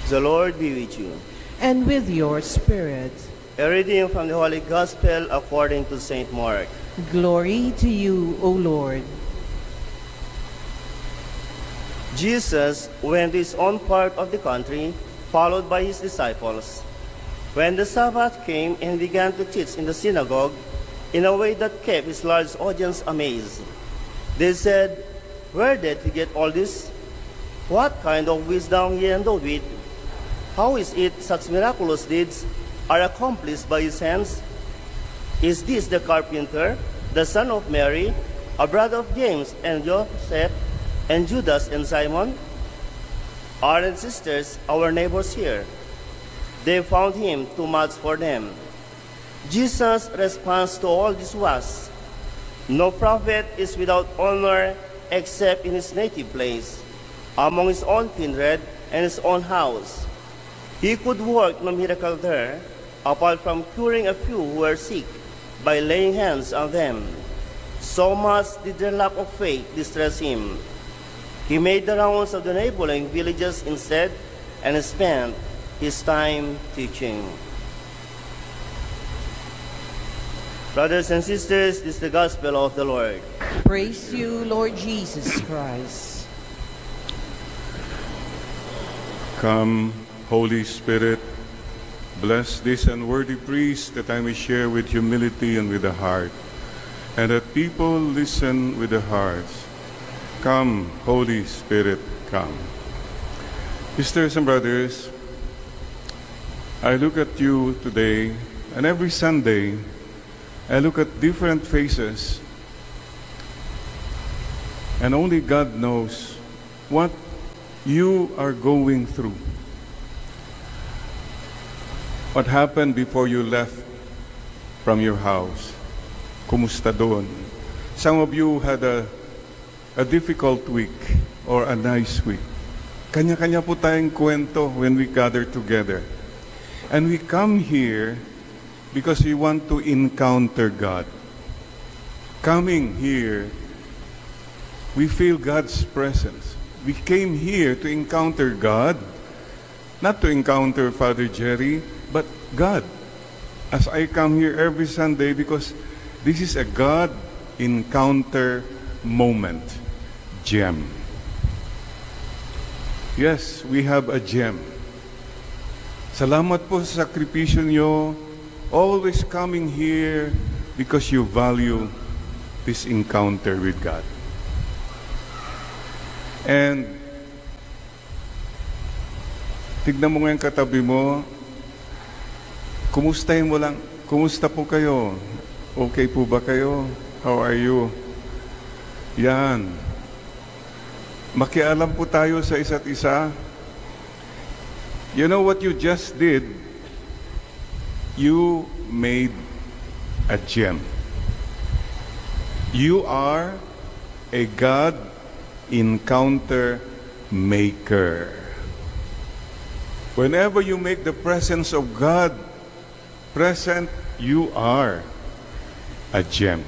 The Lord be with you. And with your spirit. A reading from the Holy Gospel according to St. Mark. Glory to you, O Lord. Jesus went to his own part of the country, followed by his disciples. When the Sabbath came and he began to teach in the synagogue in a way that kept his large audience amazed, they said, "Where did he get all this? What kind of wisdom he endowed with? How is it such miraculous deeds are accomplished by his hands? Is this the carpenter, the son of Mary, a brother of James and Joseph, and Judas and Simon? Aren't sisters our neighbors here?" They found him too much for them. Jesus' response to all this was, "No prophet is without honor except in his native place, among his own kindred and his own house." He could work no miracle there, apart from curing a few who were sick by laying hands on them. So much did their lack of faith distress him. He made the rounds of the neighboring villages instead and spent his time teaching. Brothers and sisters, this is the gospel of the Lord. Praise you, Lord Jesus Christ. Come, Holy Spirit, bless this unworthy priest that I may share with humility and with the heart, and that people listen with the hearts. Come, Holy Spirit, come. Sisters and brothers, I look at you today, and every Sunday, I look at different faces, and only God knows what you are going through. What happened before you left from your house? Kumusta doon? Some of you had a difficult week or a nice week. Kanya-kanya po tayong kwento when we gather together. And we come here because we want to encounter God. Coming here, we feel God's presence. We came here to encounter God, not to encounter Father Jerry, but God. As I come here every Sunday because this is a God encounter moment. Gem. Yes, we have a gem. Salamat po sa sakripisyo nyo, always coming here because you value this encounter with God. And tignan mo ngayon katabi mo, kumustahin mo lang, kumusta po kayo? Okay po ba kayo? How are you? Yan. Makialam po tayo sa isa't isa. You know what you just did? You made a gem. You are a God encounter maker. Whenever you make the presence of God present, you are a gem.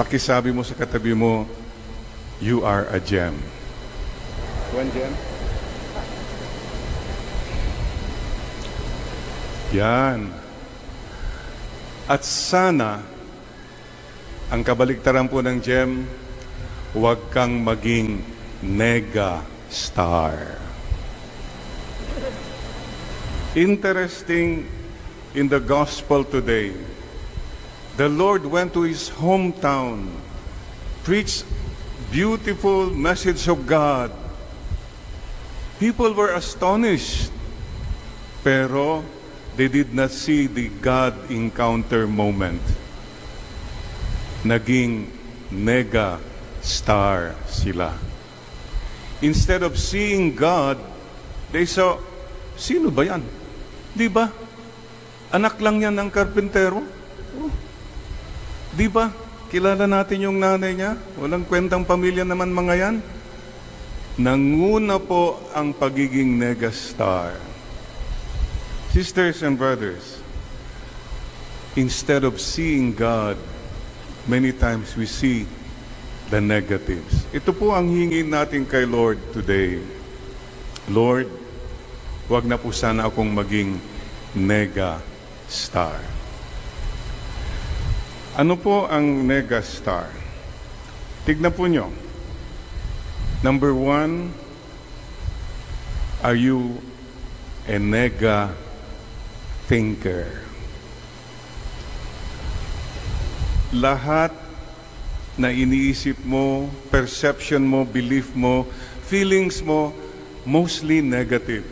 Pakisabi mo sa katabi mo, you are a gem. One gem? Yan. At sana, ang kabaligtaran po ng gem, huwag kang maging nega star. Interesting in the gospel today, the Lord went to his hometown, preached beautiful message of God. People were astonished, pero they did not see the God encounter moment. Naging nega star sila. Instead of seeing God, they saw, sino ba yan? Di ba? Anak lang yan ng karpentero. Di ba? Kilala natin yung nanay niya. Walang kwentang pamilya naman mga yan. Nanguna po ang pagiging negastar. Sisters and brothers, instead of seeing God, many times we see the negatives. Ito po ang hingin natin kay Lord today. Lord, wag na po sana akong maging mega star. Ano po ang mega star? Tignan po nyo. Number 1, are you a mega thinker? Lahat na iniisip mo, perception mo, belief mo, feelings mo, mostly negative.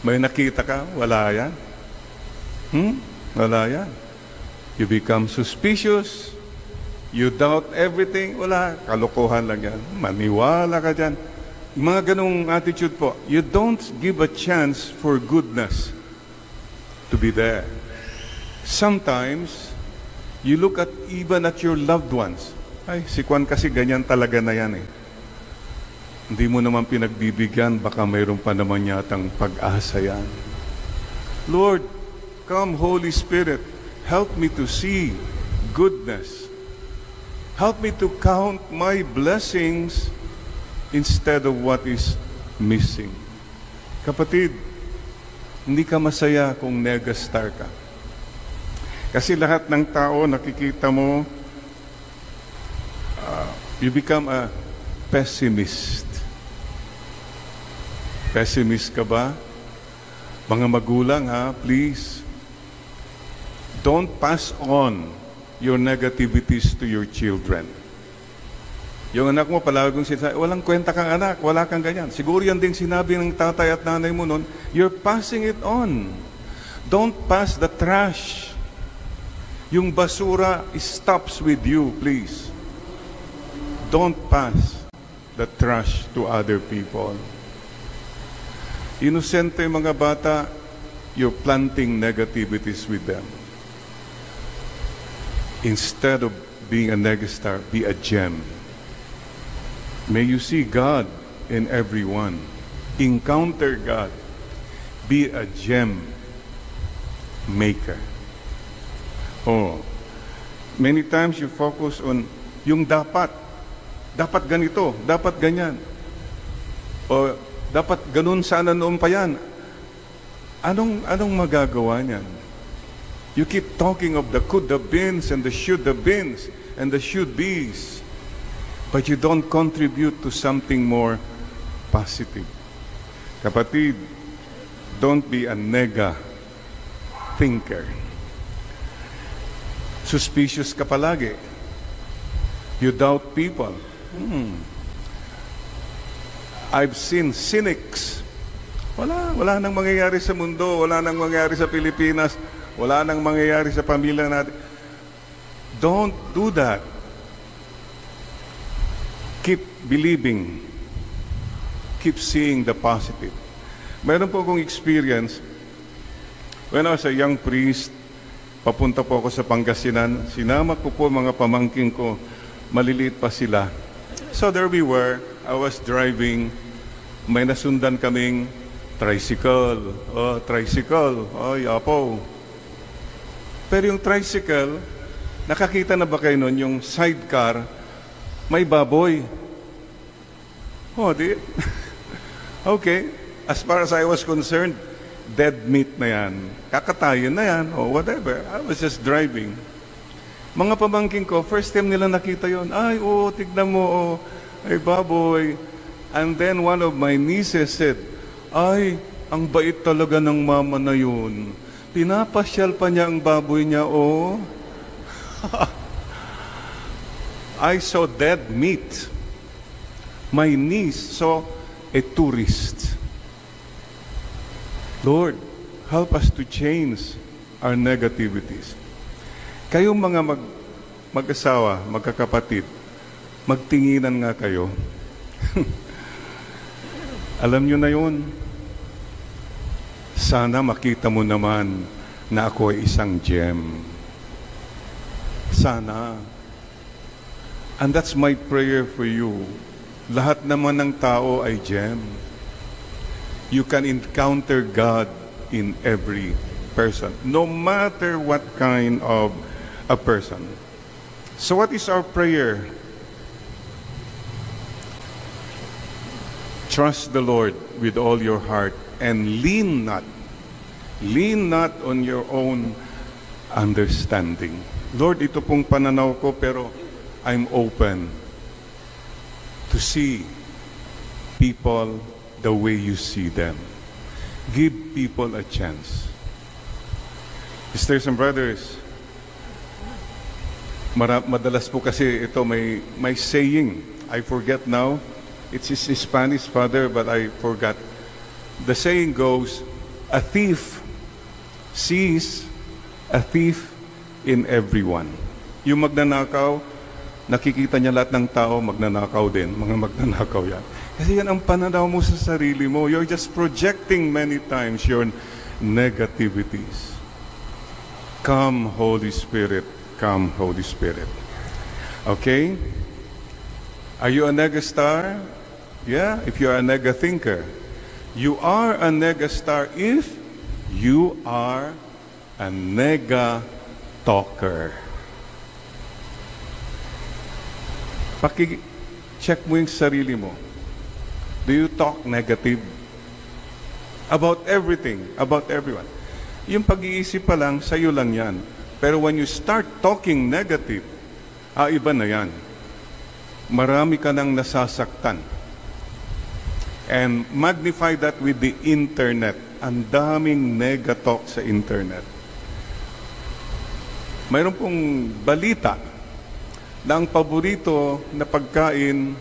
May nakita ka? Wala yan. Wala yan. You become suspicious. You doubt everything. Wala. Kalokohan lang yan. Maniwala ka dyan. Mga ganong attitude po. You don't give a chance for goodness to be there. Sometimes, you look at even at your loved ones. Ay, si Kwan kasi ganyan talaga na yan eh. Hindi mo naman pinagbibigyan, baka mayroon pa naman yatang pag-asa yan. Lord, come Holy Spirit, help me to see goodness. Help me to count my blessings instead of what is missing. Kapatid, hindi ka masaya kung negastar ka. Kasi lahat ng tao nakikita mo, you become a pessimist. Pessimist ka ba? Mga magulang ha, please. Don't pass on your negativities to your children. Yung anak mo, palagi kong sinasabi, walang kwenta kang anak, wala kang ganyan. Siguro yan din sinabi ng tatay at nanay mo noon, you're passing it on. Don't pass the trash. Yung basura stops with you, please. Don't pass the trash to other people. Inosente yung mga bata, you're planting negativities with them. Instead of being a negastar, be a gem. May you see God in everyone. Encounter God. Be a gem maker. Oh, many times you focus on yung dapat. Dapat ganito, dapat ganyan. O dapat ganun sana noon pa yan. Anong magagawa niyan? You keep talking of the could have beens and the should have beens and the should be's, but you don't contribute to something more positive. Kapatid, don't be a nega thinker. Suspicious ka palagi. You doubt people. I've seen cynics. Wala nang mangyayari sa mundo, wala nang mangyayari sa Pilipinas, wala nang mangyayari sa pamilya natin. Don't do that. Keep believing. Keep seeing the positive. Meron po akong experience. When I was a young priest, papunta po ako sa Pangasinan. Sinama ko po mga pamangkin ko. Maliliit pa sila. So there we were. I was driving. May nasundan kaming tricycle. Oh, tricycle. Oh, yapo. Pero yung tricycle, nakakita na ba kayo nun, yung sidecar, may baboy. Oh, di? Okay. As far as I was concerned, dead meat na yan. Kakatayin na yan, or whatever. I was just driving. Mga pamangkin ko, first time nila nakita yon. Ay, oh, tignan mo, oh, ay baboy. And then one of my nieces said, ay, ang bait talaga ng mama na yun. Pinapasyal pa niya ang baboy niya, oh. I saw dead meat. My niece saw a tourist. Lord, help us to change our negativities. Kayong mga mag-asawa, magkakapatid, magtinginan nga kayo. Alam nyo na yun. Sana makita mo naman na ako ay isang gem. Sana. And that's my prayer for you. Lahat naman ng tao ay gem. You can encounter God in every person, no matter what kind of a person. So what is our prayer? Trust the Lord with all your heart and lean not on your own understanding. Lord, ito pong pananaw ko, pero I'm open to see people the way you see them. Give people a chance. Sisters and brothers, madalas po kasi ito may saying. I forget now. It's Spanish, Father, but I forgot. The saying goes, a thief sees a thief in everyone. Yung magnanakaw, nakikita niya lahat ng tao, magnanakaw din. Mga magnanakaw yan. Kasi yan ang pananaw mo sa sarili mo. You're just projecting many times your negativities. Come, Holy Spirit. Come, Holy Spirit. Okay? Are you a nega-star? Yeah, if you are a nega-thinker. You are a nega-star if you are a nega-talker. Check mo yung sarili mo. Do you talk negative? About everything, about everyone. Yung pag-iisip pa lang, sa'yo lang yan. Pero when you start talking negative, iba na yan. Marami ka nang nasasaktan. And magnify that with the internet. Ang daming nega-talk sa internet. Mayroon pong balita na ang paborito na pagkain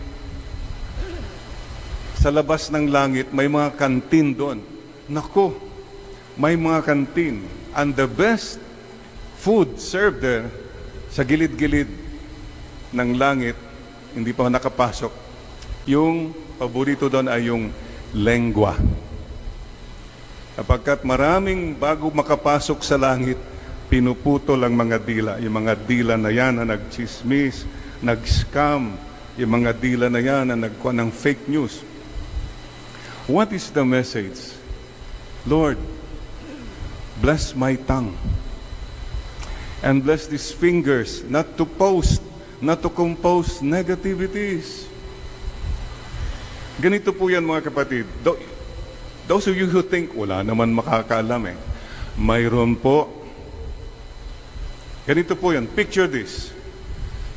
sa labas ng langit, may mga kantin doon. Naku, may mga kantin. And the best food served there, sa gilid-gilid ng langit, hindi pa nakapasok, yung paborito doon ay yung lengua. Kapagkat maraming bago makapasok sa langit, pinuputol ang mga dila. Yung mga dila na yan na nagchismis, nag-scam, yung mga dila na yan na nagkuha ng fake news. What is the message? Lord, bless my tongue. And bless these fingers not to post, not to compose negativities. Ganito po yan mga kapatid. Those of you who think, wala naman makakaalam eh. Mayroon po. Ganito po yan. Picture this.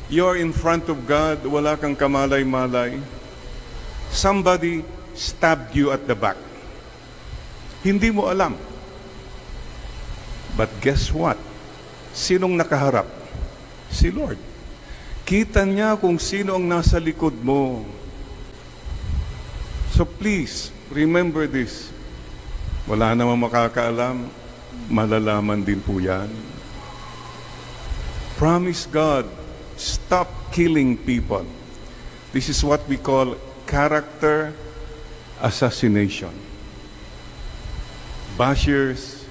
You're in front of God, wala kang kamalay-malay. Somebody stabbed you at the back. Hindi mo alam. But guess what? Sinong nakaharap? Si Lord. Kita niya kung sino ang nasa likod mo. So please, remember this. Wala namang makakaalam. Malalaman din po yan. Promise God, stop killing people. This is what we call character assassination. Bashers,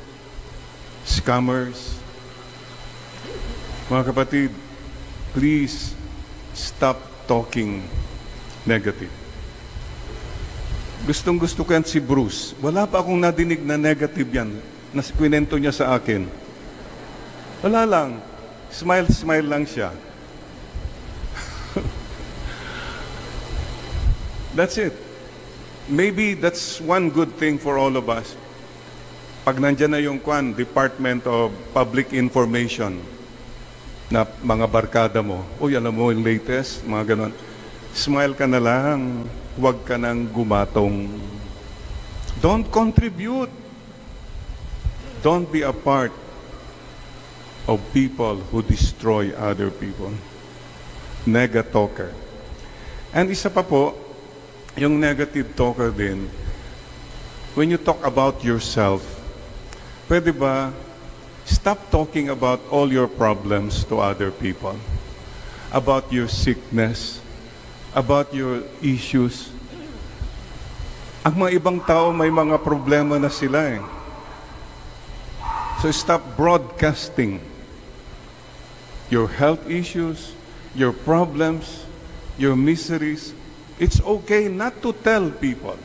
scammers. Mga kapatid, please stop talking negative. Gustong-gusto ko yan si Bruce. Wala pa akong nadinig na negative yan. Na kwinento niya sa akin. Wala lang. Smile lang siya. That's it. Maybe that's one good thing for all of us. Pag nandyan na yung Department of Public Information na mga barkada mo, alam mo yung latest, mga ganon. Smile ka na lang, huwag ka nang gumatong. Don't contribute. Don't be a part of people who destroy other people. Nega-talker. And isa pa po, yung negative talker din, when you talk about yourself, pwede ba stop talking about all your problems to other people? About your sickness, about your issues. Ang mga ibang tao may mga problema na sila eh. So stop broadcasting your health issues, your problems, your miseries. It's okay not to tell people.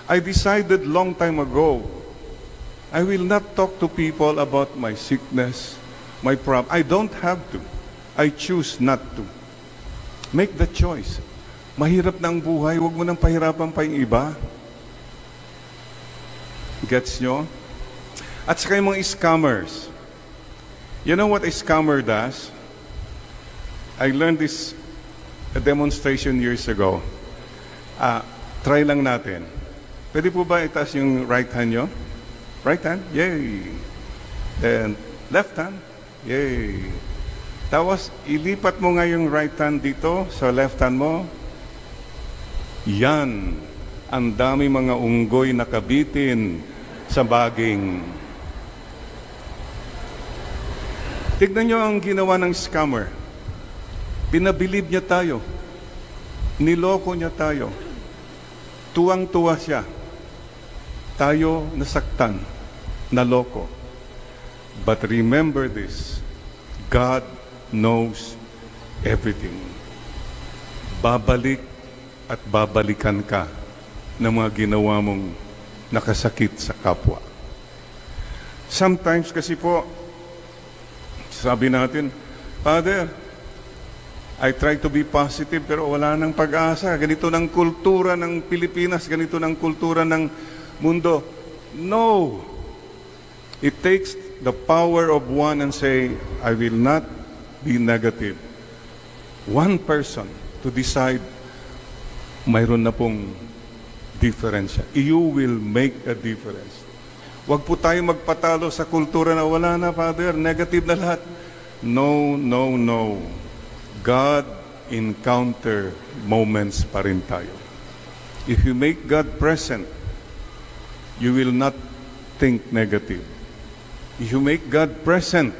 I decided long time ago, I will not talk to people about my sickness, my problem. I don't have to. I choose not to. Make the choice. Mahirap na ang buhay, huwag mo nang pahirapan pa yung iba. Gets nyo? At saka yung mga scammers. You know what a scammer does? I learned this a demonstration years ago. Try lang natin. Pwede po ba itaas yung right hand nyo? Right hand? Yay! Then left hand? Yay! Tapos ilipat mo nga yung right hand dito sa left hand mo. Yan! Ang dami mga unggoy nakabitin sa baging. Tignan nyo ang ginawa ng scammer. Pinabilib niya tayo. Niloko niya tayo. Tuwang-tuwa siya. Tayo nasaktan, naloko. But remember this, God knows everything. Babalik at babalikan ka ng mga ginawa mong nakasakit sa kapwa. Sometimes kasi po, sabi natin, Father, I try to be positive pero wala nang pag-asa. Ganito ng kultura ng Pilipinas, ganito ng kultura ng mundo. No! It takes the power of one and say, I will not be negative. One person to decide, mayroon na pong difference. You will make a difference. Huwag po tayo magpatalo sa kultura na wala na, Father, negative na lahat. No, no, no. God encounter moments pa rin tayo. If you make God present, you will not think negative. If you make God present,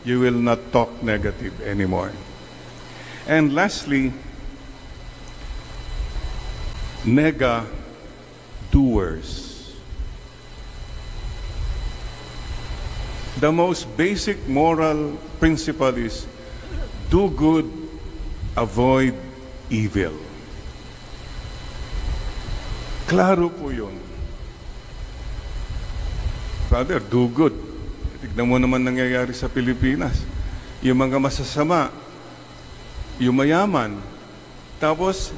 you will not talk negative anymore. And lastly, nega doers. The most basic moral principle is do good, avoid evil. Klaro po yun. Father, do good. Tignan mo naman nangyayari sa Pilipinas. Yung mga masasama, yung mayaman, tapos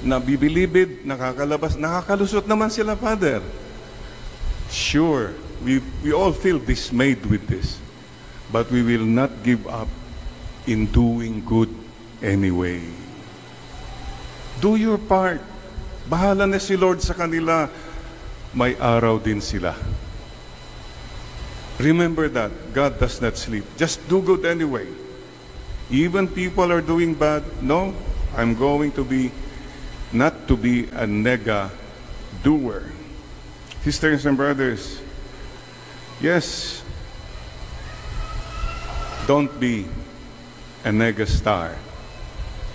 nabibilibid, nakakalabas, nakakalusot naman sila, Father. Sure, we all feel dismayed with this. But we will not give up in doing good anyway. Do your part. Bahala na si Lord sa kanila. May araw din sila. Remember that. God does not sleep. Just do good anyway. Even people are doing bad. No, I'm going to be, not to be a nega doer. Sisters and brothers, yes, don't be a nega star.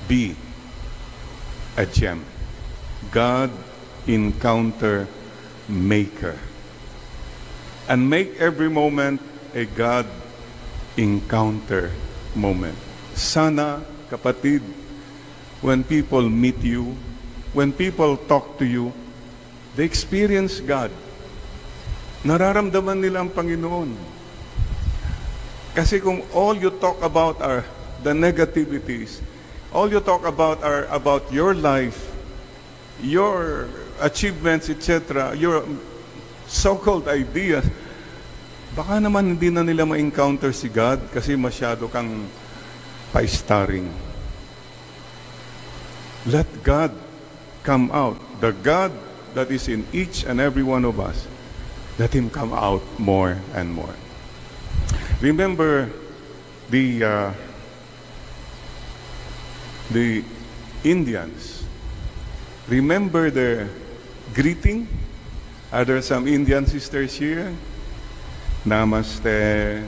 Be a gem. God encounter maker. And make every moment a God encounter moment. Sana, kapatid, when people meet you, when people talk to you, they experience God. Nararamdaman nila ang Panginoon. Kasi kung all you talk about are the negativities, all you talk about are about your life, your achievements, etc., your so-called ideas, baka naman hindi na nila ma-encounter si God kasi masyado kang pa-starring. Let God come out. The God that is in each and every one of us, let Him come out more and more. Remember the Indians. Remember their greeting? Are there some Indian sisters here? Namaste.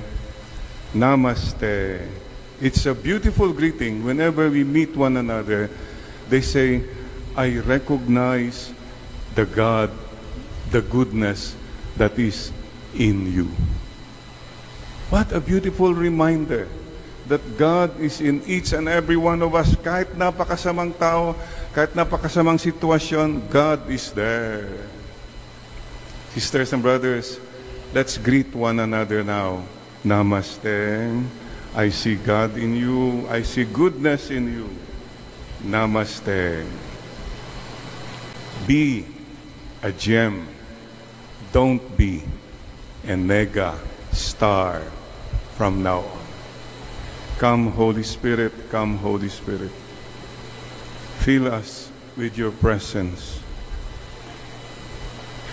Namaste. It's a beautiful greeting. Whenever we meet one another, they say, I recognize the God, the goodness that is in you. What a beautiful reminder that God is in each and every one of us. Kahit napakasamang tao, kahit napakasamang sitwasyon, God is there. Sisters and brothers, let's greet one another now. Namaste. I see God in you. I see goodness in you. Namaste. Be a gem. Don't be a mega star from now on. Come, Holy Spirit, come, Holy Spirit. Fill us with your presence.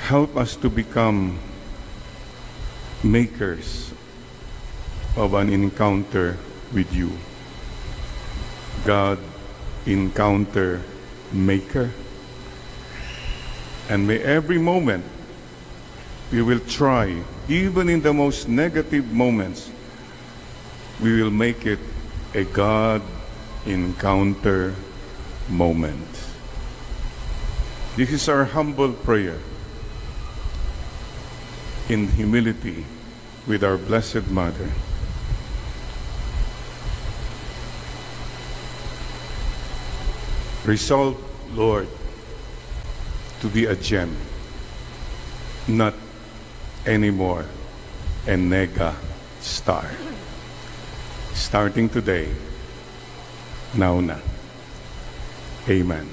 Help us to become makers of an encounter with you. God, encounter maker. And may every moment we will try, even in the most negative moments, we will make it a God encounter moment. This is our humble prayer in humility with our Blessed Mother. Resolve, Lord, to be a gem, not anymore a mega star. Starting today, now na. Amen.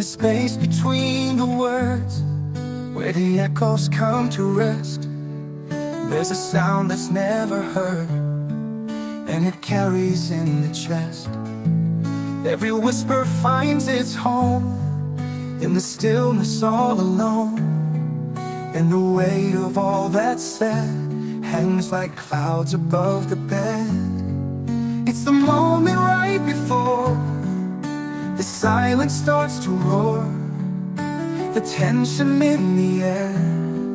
Space between the words, where the echoes come to rest, there's a sound that's never heard, and it carries in the chest. Every whisper finds its home in the stillness all alone, and the weight of all that's said hangs like clouds above the bed. It's the moment right before the silence starts to roar. The tension in the air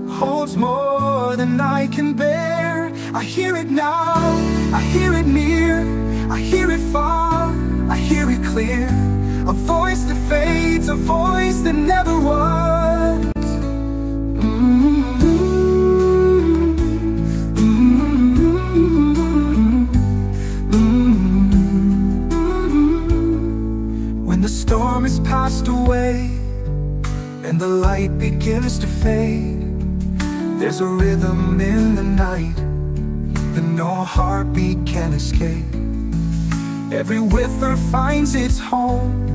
holds more than I can bear. I hear it now, I hear it near, I hear it far, I hear it clear. A voice that fades, a voice that never was. When the storm is passed away and the light begins to fade, there's a rhythm in the night that no heartbeat can escape. Every whiffer finds its home